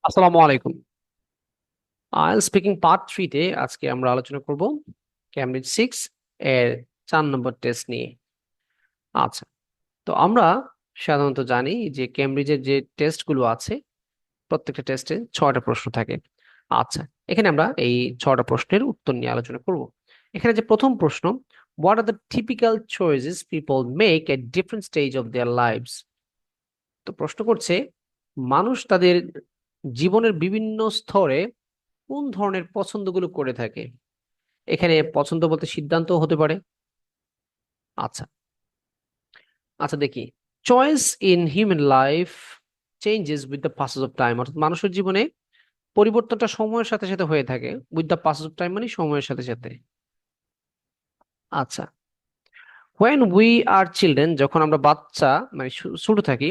আসসালামু আলাইকুম। Speaking part 3 তে আজকে আমরা আলোচনা করব ক্যামব্রিজ 6 এর 4 নম্বর টেস্ট নিয়ে। আচ্ছা, তো আমরা সাধারণত জানি যে ক্যামব্রিজের যে টেস্টগুলো আছে প্রত্যেকটা টেস্টে 6টা প্রশ্ন থাকে। আচ্ছা, এখানে আমরা এই 6টা প্রশ্নের উত্তর নিয়ে আলোচনা করব। এখানে যে প্রথম প্রশ্ন, what are the typical choices people make at different stage of their lives. তো প্রশ্ন করছে, মানুষ তাদের জীবনের বিভিন্ন স্তরে কোন ধরনের পছন্দগুলো করে থাকে। এখানে পছন্দ বলতে সিদ্ধান্ত হতে পারে। আচ্ছা, আচ্ছা দেখি, choice in human life changes with the passes of time, অর্থাৎ মানুষের জীবনে পরিবর্তনটা সময়ের সাথে সাথে হয়ে থাকে। With the passes of time মানে সময়ের সাথে সাথে। আচ্ছা, হোয়েন উই আর চিলড্রেন, যখন আমরা বাচ্চা মানে ছোট থাকি,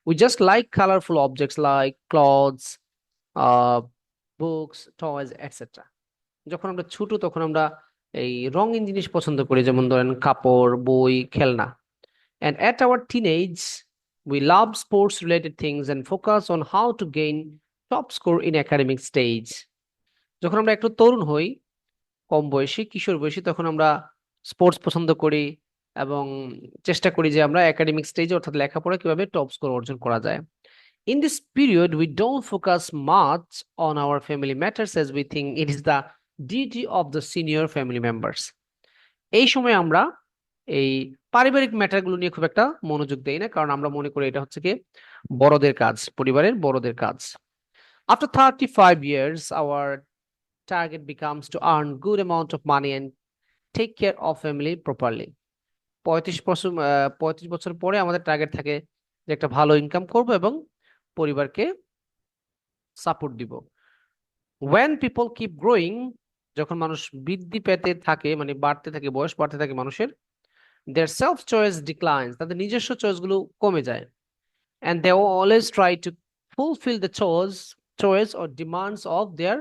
we just like colourful objects like clothes, books, toys etcetera. যখন আমরা ছোট তখন আমরা এই রঙিন জিনিস পছন্দ করি, যেমন ধরেন কাপড়, বই, খেলনা। And at our teenage, we love sports related things and focus on how to gain top score in academic stage. যখন আমরা একটু তরুণ হই, কম বয়সী, কিশোর বয়সী, তখন আমরা স্পোর্টস পছন্দ করি এবং চেষ্টা করি যে আমরা একাডেমিক স্টেজে অর্থাৎ লেখাপড়া কিভাবে টপ স্কোর অর্জন করা যায়। In this period, we don't focus much on our family matters as we think it is the duty of the senior family members. এই সময় আমরা এই পারিবারিক ম্যাটারগুলো নিয়ে খুব একটা মনোযোগ দেই না, কারণ আমরা মনে করি এটা হচ্ছে কি বড়দের কাজ, পরিবারের বড়দের কাজ। After 35 years, our target becomes to earn good amount of money and take care of family properly. 35 বছর পরে আমাদের টার্গেট থাকে যে একটা ভালো ইনকাম করব এবং পরিবারকে সাপোর্ট দিব। When people keep growing, যখন মানুষ বৃদ্ধি পেতে থাকে মানে বাড়তে থাকে, বয়স বাড়তে থাকে মানুষের, their self choice declines, তাদের নিজস্ব চয়েস গুলো কমে যায়। And they always try to fulfill the choice or demands of their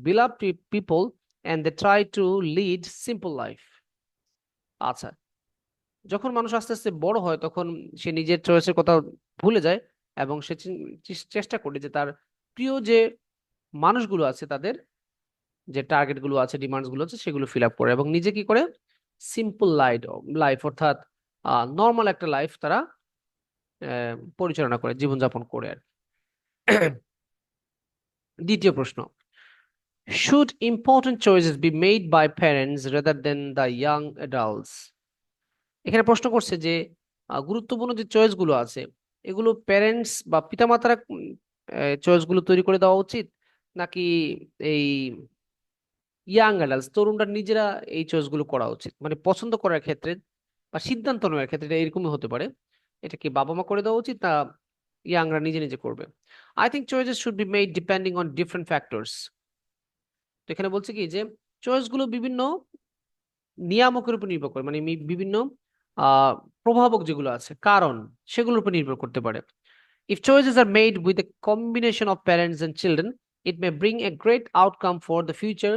beloved people, and they try to lead simple life. আচ্ছা, যখন মানুষ আস্তে আস্তে বড় হয় তখন সে নিজের চয়েসের কথা ভুলে যায় এবং সে চেষ্টা করে যে তার প্রিয় যে মানুষগুলো আছে তাদের যে টার্গেট গুলো আছে, ডিমান্ডস গুলো আছে, সেগুলো ফিল আপ করে এবং নিজে কি করে সিম্পল লাইফ অর্থাৎ নর্মাল একটা লাইফ তারা পরিচালনা করে, জীবনযাপন করে আর কি। দ্বিতীয় প্রশ্ন, should important choices be made by parents rather than the young adults. এখানে প্রশ্ন করছে যে গুরুত্বপূর্ণ যে চয়েস গুলো আছে এগুলো প্যারেন্টস বা পিতামাতারা চয়েস গুলো তৈরি করে দেওয়া উচিত, নাকি এই ইয়াং অ্যাডাল্টস তরুণরা নিজেরা এই চয়েস গুলো করা উচিত। মানে পছন্দ করার ক্ষেত্রে বা সিদ্ধান্ত নেওয়ার ক্ষেত্রে এটা এরকমই হতে পারে, এটা কি বাবা মা করে দেওয়া উচিত না ইয়াংরা নিজে নিজে করবে। I think choices should be made depending on different factors. তো এখানে বলছে কি যে চয়েস গুলো বিভিন্ন নিয়ামকের উপর নির্ভর করে, মানে বিভিন্ন আহ প্রভাবক যেগুলো আছে কারণ, সেগুলোর উপর নির্ভর করতে পারে। If choices are made with a combination of parents and children, it may bring a great outcome for the future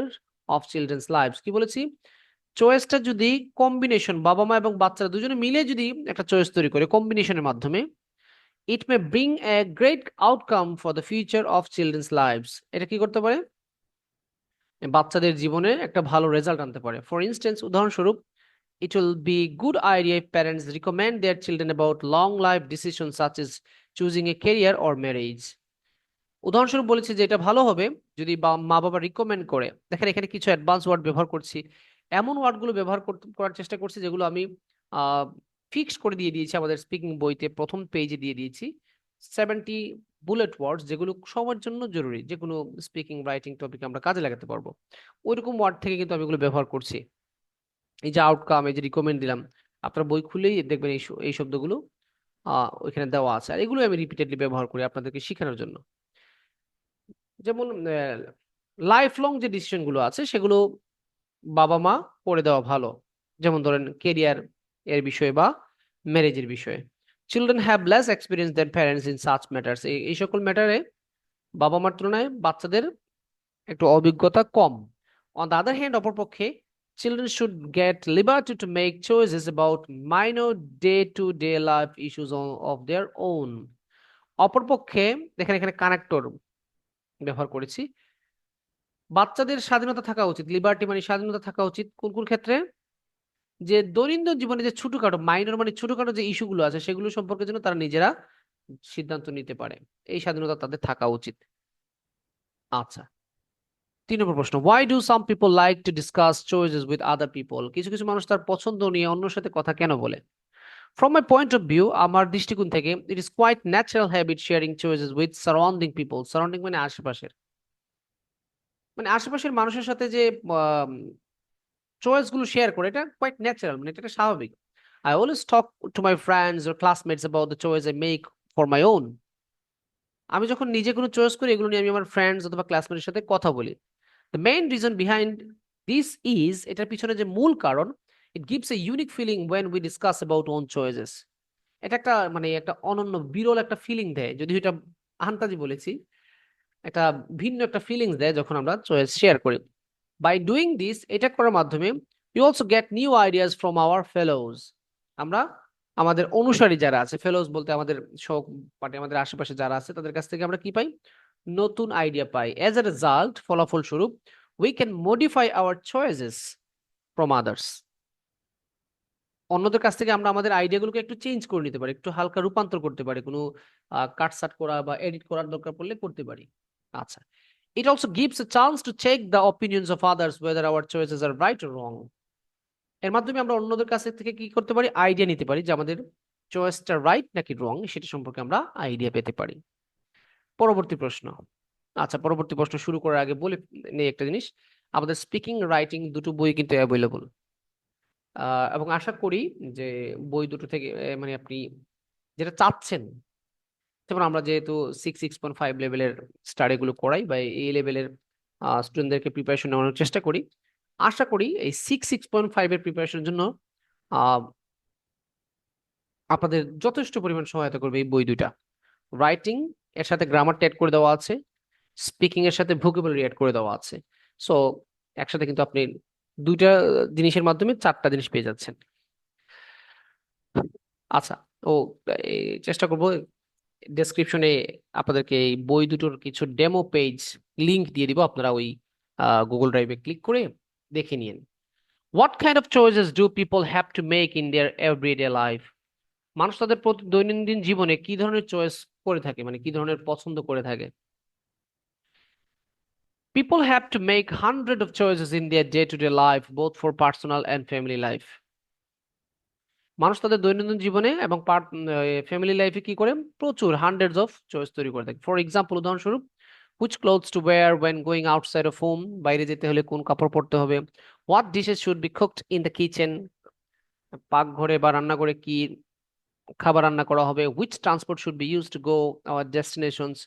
of children's lives. কি বলেছি, চয়েসটা যদি কম্বিনেশন, বাবা মা এবং বাচ্চারা দুজনে মিলে যদি একটা চয়েস তৈরি করে কম্বিনেশনের মাধ্যমে, it may bring a great outcome for the future of children's lives. এটা কি করতে পারে, বাচ্চাদের জীবনে একটা ভালো রেজাল্ট আনতে পারে। ফর ইনস্টেন্স, উদাহরণস্বরূপ, it will be good idea if parents recommend their children about long life decisions such as choosing a career or marriage. উদাহরণস্বরূপ বলেছি যে এটা ভালো হবে যদি মা বাবা রিকমেন্ড করে। দেখেন এখানে কিছু অ্যাডভান্স ওয়ার্ড ব্যবহার করছি, এমন ওয়ার্ডগুলো ব্যবহার করার চেষ্টা করছি যেগুলো আমি ফিক্স করে দিয়ে দিয়েছি আমাদের স্পিকিং বইতে, প্রথম পেজে দিয়ে দিয়েছি 70 বুলেট ওয়ার্ডস, যেগুলো সবার জন্য জরুরি, যে কোনো স্পিকিং রাইটিং টপিক আমরা কাজে লাগাতে পারবো। ওইরকম ওয়ার্ড থেকে কিন্তু আমি এগুলো ব্যবহার করছি। এই যে আউটকাম, এই যে রিকমেন্ড দিলাম, আপনার বই খুলেই দেখবেন এই শব্দগুলো ওইখানে দেওয়া আছে, আর এগুলো আমি রিপিটেডলি ব্যবহার করি আপনাদেরকে শেখানোর জন্য। যেমন লাইফ লং যে ডিসিশন গুলো আছে সেগুলো বাবা মা করে দেওয়া ভালো, যেমন ধরেন কেরিয়ার এর বিষয়ে বা ম্যারেজের বিষয়ে। Children have less experience than parents in such matters, এই সকল ম্যাটারে বাবা মার তুলনায় বাচ্চাদের একটু অভিজ্ঞতা কম। অন দ্য আদার হ্যান্ড, অপরপক্ষে, children should get liberty to make choices about minor day-to-day life issues of their own. অপরপক্ষে, দেখেন এখানে কানেক্টর, ব্যবহার করেছি। বাচ্চাদের স্বাধীনতা থাকা উচিত, লিবার্টি মানে স্বাধীনতা থাকা উচিত কোন কোন ক্ষেত্রে? যে দৈনন্দিন জীবনে যে ছোটখাটো মাইনর মানে ছোটখাটো যে ইস্যুগুলো আছে সেগুলো সম্পর্কে যেন তারা নিজেরা সিদ্ধান্ত নিতে পারে, এই স্বাধীনতা তাদের থাকা উচিত। আচ্ছা, 3 নম্বর প্রশ্ন, why do some people like to discuss choices with other people? কিছু কিছু মানুষ তার পছন্দ নিয়ে অন্যের সাথে কথা কেন বলে? From my point of view, আমার দৃষ্টিকোণ থেকে, it is quite natural habit sharing choices with surrounding people. Surrounding মানে আশেপাশের, মানে আশেপাশের মানুষের সাথে যে চয়েস গুলো শেয়ার করে, এটা কোয়াইট ন্যাচারাল, মানে এটা একটা স্বাভাবিক। I always talk to my friends or classmates about the choice I make for my own. আমি যখন নিজে কোনো চয়েস করি এগুলো নিয়ে আমি আমার ফ্রেন্ডস অথবা ক্লাসমেটের সাথে কথা বলি। The main reason behind this is, এটার পিছনে যে মূল কারণ, it gives a unique feeling when we discuss about own choices. এটা একটা মানে একটা অনন্য বিরল একটা ফিলিং দেয়, যদি এটা আন্তাজি বলেছি, একটা ভিন্ন একটা ফিলিংস দেয় যখন আমরা চয়েস শেয়ার করি। বাই ডুইং দিস, এটা করার মাধ্যমে, you also get new ideas from our fellows. আমরা আমাদের অনুসারী যারা আছে, ফেলোজ বলতে আমাদের সহপাঠী, আমাদের আশেপাশে যারা আছে তাদের কাছ থেকে আমরা কি পাই? নতুন আইডিয়া পাই। এজ এ রেজাল্ট, ফলাফল স্বরূপ, we can modify our choices from others. অন্যদের কাছ থেকে আমরা আমাদের আইডিয়াগুলোকে একটু চেঞ্জ করে নিতে পারি, একটু হালকা রূপান্তর করতে পারি, কোনো কাটসাট করা বা এডিট করার দরকার পড়লে করতে পারি। আচ্ছা, it also gives a chance to check the opinions of others whether our choices are right or wrong. এর মাধ্যমে আমরা অন্যদের কাছ থেকে কি করতে পারি? আইডিয়া নিতে পারি যে আমাদের চয়েসটা রাইট নাকি রং, সেটা সম্পর্কে আমরা আইডিয়া পেতে পারি। পরবর্তী প্রশ্ন। আচ্ছা, পরবর্তী প্রশ্ন শুরু করার আগে বলে নেই একটা জিনিস, আমাদের স্পিকিং রাইটিং দুটো বই কিন্তু অ্যাভেলেবল, এবং আশা করি যে বই দুটো থেকে মানে আপনি যেটা চাচ্ছেন, যেমন আমরা যেহেতু 6.5 লেভেলের স্টাডি গুলো করাই বা এই লেভেলের স্টুডেন্টদেরকে প্রিপারেশন নেওয়ার চেষ্টা করি, আশা করি এই 6.5 এর প্রিপারেশনের জন্য আহ, আপনাদের যথেষ্ট পরিমাণ সহায়তা করবে এই বই দুইটা। রাইটিং এর সাথে গ্রামারটা অ্যাড করে দেওয়া আছে, স্পিকিং এর সাথে ভোকাবুলারি অ্যাড করে দেওয়া আছে। সো একসাথে কিন্তু আপনি দুইটা জিনিসের মাধ্যমে 4টা জিনিস পেয়ে যাচ্ছেন। আচ্ছা, ও চেষ্টা করব ডেসক্রিপশনে আপনাদেরকে এই বই দুটোর কিছু ডেমো পেজ লিংক দিয়ে দিব, আপনারা ওই গুগল ড্রাইভে ক্লিক করে দেখে নিন। What kind of choices do people have to make in their everyday life? মানুষ তাদের দৈনন্দিন জীবনে কি ধরনের চয়েস করে থাকে, মানে কি ধরনের পছন্দ করে থাকে? People have to make hundred of choices in their day to day life, both for personal and family life. মানুষ তাদের দৈনন্দিন জীবনে এবং ফ্যামিলি লাইফে কি করে? প্রচুর হান্ড্রেডস অফ চয়েস তৈরি করে থাকে। ফর এক্সাম্পল, উদাহরণস্বরূপ, which clothes to wear when going outside of home, বাইরে যেতে হলে কোন কাপড় পরতে হবে। What dishes should be cooked in the kitchen, পাকঘরে বা রান্নাঘরে কি খাবার রান্না করা হবে। Which transport should be use to go our destinations,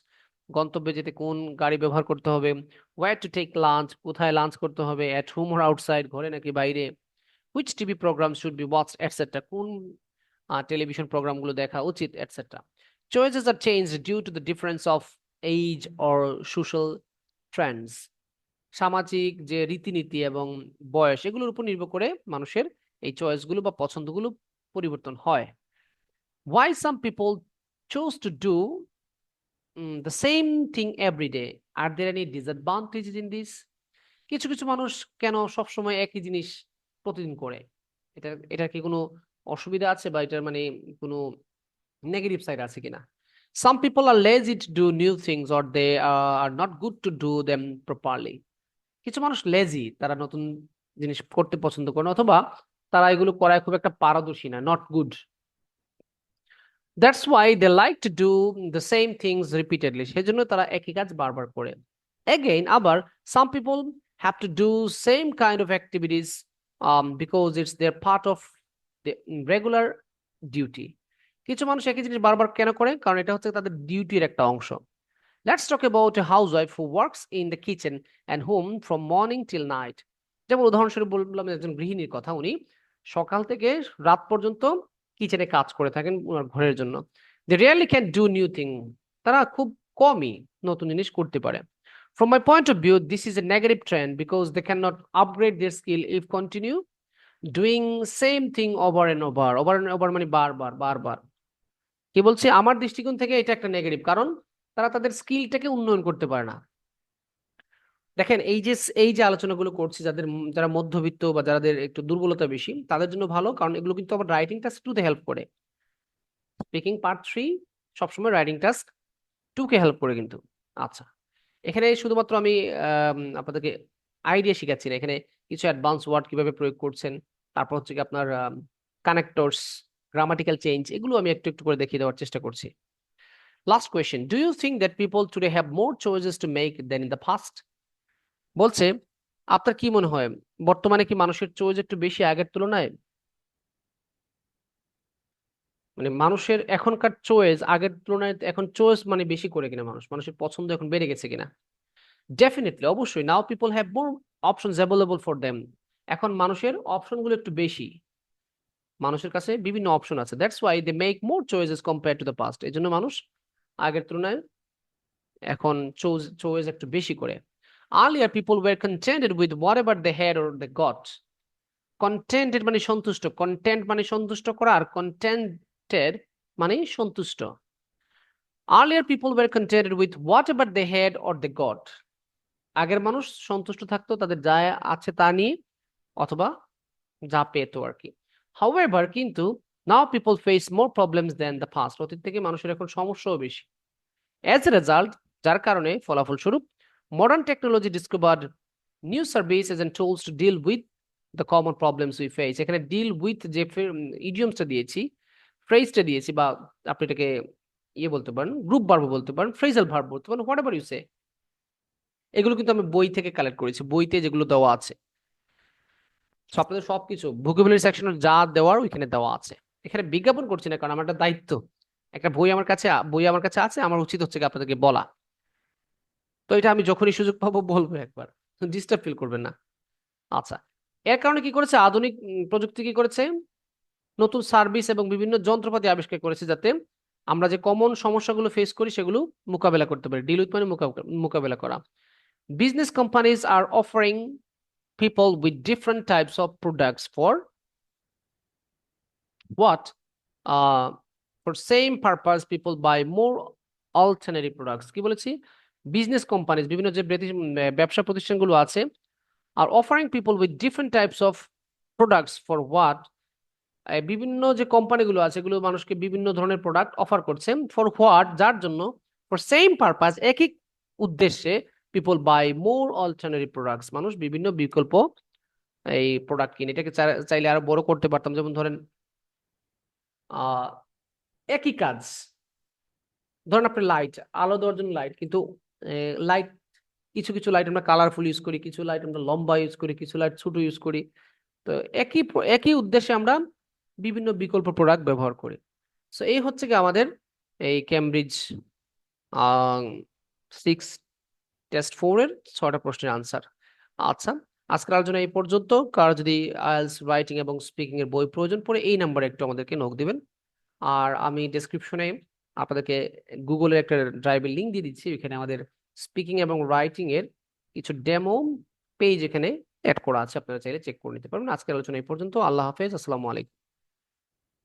গন্তব্যে যেতে কোন গাড়ি ব্যবহার করতে হবে। ওয়্যার টু টেক লাঞ্চ, কোথায় লাঞ্চ করতে হবে, অ্যাট হোম অর আউটসাইড, ঘরে নাকি বাইরে। Which TV programme should be watched etcetera, কোন টেলিভিশন প্রোগ্রামগুলো দেখা উচিত, etcetera. Choices are change due to the difference of age or social trends. সামাজিক যে রীতিনীতি এবং বয়স, এগুলোর উপর নির্ভর করে মানুষের এই চয়েসগুলো বা পছন্দগুলো পরিবর্তন হয়। Why some people choose to do the same thing every day? Are there any disadvantages in this? কিছু কিছু মানুষ কেন সব সময় একই জিনিস প্রতিদিন করে? এটা কি কোনো অসুবিধা আছে বা এটার মানে কোনো নেগেটিভ সাইড আছে কিনা? Some people are lazy to do new things or they are not good to do them properly. কিছু মানুষ লেজি, তারা নতুন জিনিস করতে পছন্দ করে না, অথবা তারা এগুলো করায় খুব একটা পারদর্শী না, not good. That's why they like to do the same things repeatedly, সেজন্য তারা একই কাজ বারবার করে। এগেইন আবার, some people have to do same kind of activities because it's their part of regular duty. কিছু মানুষ একই জিনিস বারবার কেন করে? কারণ এটা হচ্ছে তাদের ডিউটির একটা অংশ। Let's talk about a housewife who works in the kitchen and home from morning till night. যেমন উদাহরণস্বরূপ বললাম একজন গৃহিণীর কথা, উনি সকাল থেকে রাত পর্যন্ত কিচেনে কাজ করে থাকেন ওনার ঘরের জন্য। They rarely can do new thing. তারা খুব কমই নতুন জিনিস করতে পারে। From my point of view, this is a negative trend because they cannot upgrade their skill if continue doing same thing over and over. Over and over মানে বারবার বারবার। কি বলছে? আমার দৃষ্টিকোণ থেকে এটা একটা নেগেটিভ, কারণ তারা তাদের স্কিলটাকে উন্নয়ন করতে পারে না। দেখেন এই যে আলোচনাগুলো করছি যারা মধ্যবিত্ত বা যাদের একটু দুর্বলতা বেশি তাদের জন্য ভালো, কারণ এগুলো কিন্তু আবার রাইটিং টাস্ক টুতে হেল্প করে। স্পিকিং পার্ট 3 সবসময় রাইটিং টাস্ক 2 কে হেল্প করে কিন্তু। আচ্ছা, এখানে শুধুমাত্র আমি আপনাদেরকে আইডিয়া শিখাচ্ছি না, এখানে কিছু অ্যাডভান্স ওয়ার্ড কিভাবে প্রয়োগ করছেন, তারপর হচ্ছে কি আপনার কানেক্টরস, গ্রামাটিক্যাল চেঞ্জ, এগুলো আমি একটু একটু করে দেখিয়ে দেওয়ার চেষ্টা করছি। Last question, do you think that people today have more choices to make than in the past? বলছে আপনার কি মনে হয় বর্তমানে কি মানুষের চয়েস একটু বেশি আগের তুলনায়? মানে মানুষের এখনকার চয়েস আগের তুলনায় এখন চয়েস মানে বেশি করে কিনা, মানুষের পছন্দ এখন বেড়ে গেছে কিনা? ডেফিনেটলি, অবশ্যই। Now people have more options available for them. এখন মানুষের অপশনগুলো একটু বেশি, মানুষের কাছে বিভিন্ন অপশন আছে, that's why they make more choices compare to the past. এই জন্য মানুষ আগের তুলনায় এখন চয়েস একটু বেশি করে। Earlier people were contented with whatever they had or they got. Contented মানে সন্তুষ্ট, কন্টেন্ট মানে সন্তুষ্ট করা, আর কন্টেন্টেড মানে সন্তুষ্ট। Earlier people were contented with whatever they had or they got. আগের মানুষ সন্তুষ্ট থাকতো তাদের যা আছে তা নিয়ে, অথবা যা পেতো আর কি। হাউএভার কিন্তু now people face more problems than the past. অতীত থেকে মানুষের এখন সমস্যাও বেশি। অ্যাজ এ রেজাল্ট, যার কারণে ফলাফলস্বরূপ, modern technology discovered new services and tools to deal with the common problems we face. এখানে ডিল উইথ যে ইডিয়মসটা দিয়েছি, ফ্রেজটা দিয়েছি, বা আপনি এটাকে ইয়ে বলতে পারেন, গ্রুপ ভার্ব বলতে পারেন, ফ্রেজাল ভার্ব বলতে পারেন, হোয়াট এভার ইউ সে, এগুলো কিন্তু আমি বই থেকে কালেক্ট করেছি, বইতে যেগুলো দেওয়া আছে। তো আপনাদের সবকিছু ভোকাবুলারি সেকশনে যা দেওয়ার ওইখানে দেওয়া আছে। এখানে বিজ্ঞাপন করছি না, কারণ আমার একটা দায়িত্ব, একটা বই আমার কাছে আছে, আমার উচিত হচ্ছে কি আপনাদেরকে বলা। তো এটা আমি যখনই সুযোগ পাবো বলবো একবার, ডিস্টার্ব ফিল করবেন না। আচ্ছা, এর কারণে কি করেছে আধুনিক প্রযুক্তি, কি করেছে নতুন সার্ভিস এবং বিভিন্ন যন্ত্রপাতি আবিষ্কার করেছে, যাতে আমরা যে কমন সমস্যাগুলো ফেস করি সেগুলো মোকাবেলা করতে পারি। ডিল উইথ মানে মোকাবেলা করা। Business companies R offering people with different types of products for what? Uh, for same purpose, people buy more alternative products. কি বলেছি? বিজনেস কোম্পানিজ, বিভিন্ন যে ব্যবসা প্রতিষ্ঠানগুলো আছে, আর offering people with different types of products for what? বিভিন্ন যে কোম্পানিগুলো আছে এগুলো মানুষকে বিভিন্ন ধরনের প্রোডাক্ট অফার করছে, ফর হোয়াট, যার জন্য, ফর সেম পারপাস, একই উদ্দেশ্যে, people buy more alternative products, মানুষ বিভিন্ন বিকল্প এই প্রোডাক্ট কিনে। এটাকে চাইলে আরো বড় করতে পারতাম, যেমন ধরেন আহ একই কাজ, ধরেন আপনি লাইট, আলো দেওয়ার জন্য লাইট, কিন্তু লাইট, কিছু কিছু লাইট আমরা কালারফুল ইউজ করি, কিছু লাইট আমরা লম্বা ইউজ করি, কিছু লাইট ছোট ইউজ করি। তো একই উদ্দেশ্যে আমরা বিভিন্ন বিকল্প প্রোডাক্ট ব্যবহার করি। সো এই হচ্ছে কি আমাদের এই কেমব্রিজ 6 টেস্ট 4 এর 6টা প্রশ্নের আনসার। আচ্ছা, আজকের আলোচনা এই পর্যন্ত। কার যদি আইএলটিএস রাইটিং এবং স্পিকিং এর বই প্রয়োজন পড়ে এই নাম্বারে একটু আমাদেরকে নক দিবেন। আর আমি ডেসক্রিপশনে আপনাদেরকে গুগলের একটা ড্রাইভের লিংক দিয়ে দিচ্ছি, এখানে আমাদের স্পিকিং এবং রাইটিং এর কিছু ডেমো পেজ এখানে অ্যাড করা আছে, আপনারা চাইলে চেক করে নিতে পারবেন। আজকের আলোচনা এই পর্যন্ত। আল্লাহ হাফেজ, আসসালামু আলাইকুম।